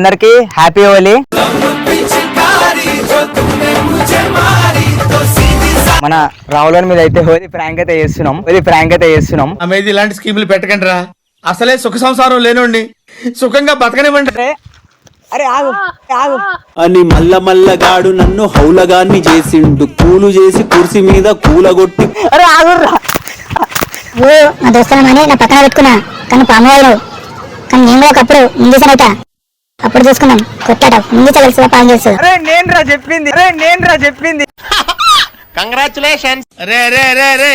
అందరికి హ్యాపీ హోలీ. మన రావుల మీద అయితే హోలీ ప్రాంక్ అయితే చేస్తున్నాం. ఆమెది ఇలాంటి స్కీములు పెట్టకండి రా. అసలే సుఖ సంసారం లేనోండి, సుఖంగా బతకనివ్వండి. అరే ఆగు ఆగు అని మల్లగాడు నన్ను హౌలగాన్ని చేసిండు, కూలు చేసి కుర్సీ మీద కూలగొట్టి. అరే ఆగుర్రా. నా దోస్తులమని నా పక్కన పెట్టుకున్నా, కానీ పాము కానీ నేను కూడా ఒకప్పుడు ఇంగ్లీష్ అప్పుడు చూసుకున్నాం కొట్టాట ఇంగ్లీష్ తెలుసు పాము తెలుసు. అరే నేను రా చెప్పింది. కంగ్రాచులేషన్స్. రే రే రే రే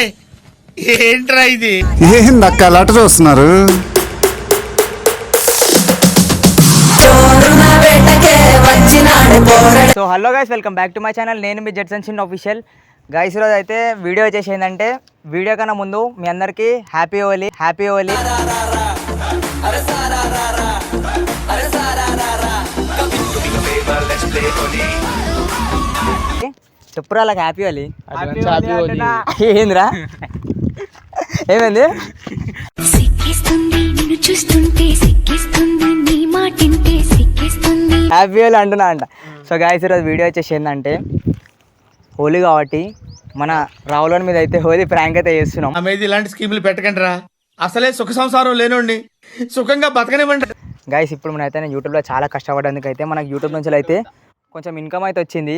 ఏంట్రా ఇది? ఏందక్క లట చూస్తున్నారు? So hello guys, welcome back to my channel. నేను మీ జడ్సన్ చిన్న ఆఫీషియల్. గైస్ ఈరోజు అయితే వీడియో వచ్చేసి ఏంటంటే, వీడియో కన్నా ముందు మీ అందరికీ హ్యాపీ హోలీ. చెప్పురా అలాగ హ్యాపీ హోలీ. ఏందిరా ఏమైంది? హ్యాపీ హోలీ అంటున్నా అంట. సో గైస్ ఈరోజు వీడియో వచ్చేసి ఏంటంటే, హోలీ కాబట్టి మన రావుల మీద అయితే హోలీ ప్రాంక్ అయితే చేస్తున్నాం. ఆమెది ఇలాంటి స్కీములు పెట్టకండి రా. అసలే సుఖ సంసారం లేనోండి, సుఖంగా బతకనివ్వండి. గైస్ ఇప్పుడు మన అయితే యూట్యూబ్లో చాలా కష్టపడేందుకు అయితే మనకు యూట్యూబ్ నుంచి అయితే కొంచెం ఇన్కమ్ అయితే వచ్చింది.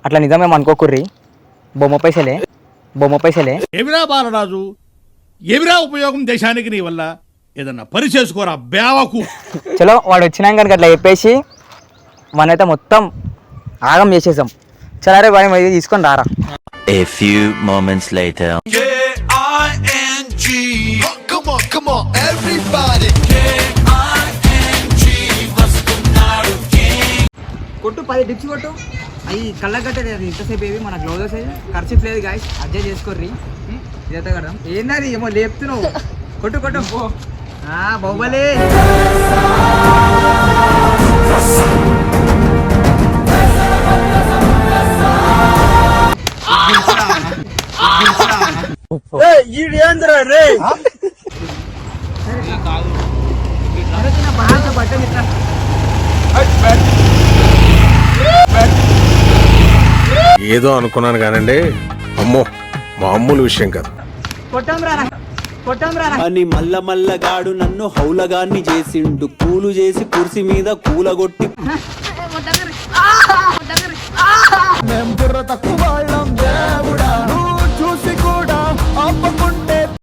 అట్లా నిజమేమో అనుకోకుర్రి. బొమ్మ పైసలే. ఏమిరా బాలరాజు, ఏమిరా ఉపయోగం దేశానికి నీ వల్ల? ఏదన్నా పని చేసుకోరా బేవకు. చలో వాడు వచ్చినాక అట్లా చెప్పేసి మనైతే మొత్తం ఆగం చేసేసాం. చలారే వాడి తీసుకొని రారా. A few moments later. Come on, everybody. కొట్టు 10 డిప్స్ కొట్టు. అవి కళ్ళ కట్టలేదు ఇంతసేపు. ఏవి మన గ్లౌజెస్ ఖర్చు లేదు గాయస్, అడ్జస్ట్ చేసుకోర్రి. ఇదైతే కదా ఏందని ఏమో లేపుతున్నావు. కొట్టు బాహుబలి. ఏదో అనుకున్నాను కానండి, అమ్మో మామూలు విషయం కాదు. అని మల్లగాడు నన్ను హౌలగాన్ని చేసిండు, కూలు చేసి కుర్సీ మీద కూలగొట్టి.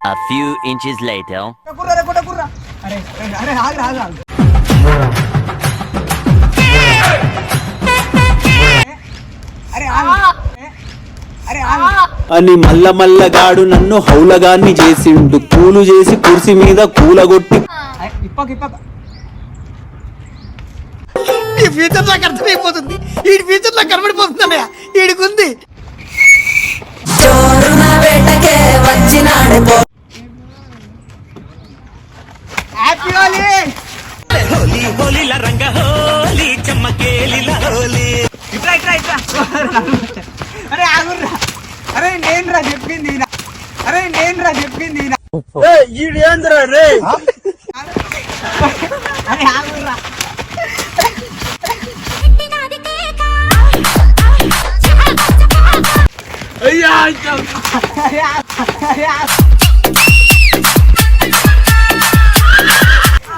A few inches later. అని మల్లగాడు నన్ను హౌలగాన్ని చేసిండు, కూలు చేసి కుర్సీ మీద కూలగొట్టి. ఈ ఫ్యూచర్ నాకు అర్థమైపోతుంది, ఈ ఫ్యూచర్ నాకు కనబడిపోతుంది. ఈడికుంది హ్యాపీ హోలీ. అరే ఆగుర్రా. అరే నేను రా చెప్పింది. ఈడేంద్రా రే. అరే ఆగుర్రా. అయ్యా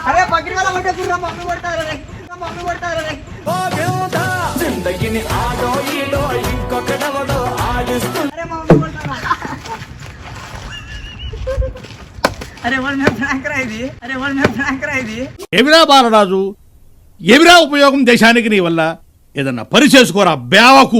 అరే బకిరి వాళ్ళ కొట్టకుర్రా, మమ్మీ కొడతారు. ఏమిరా బాలరాజు, ఏమిరా ఉపయోగం దేశానికి నీ వల్ల? ఏదన్నా పని చేసుకోరా బేవకు.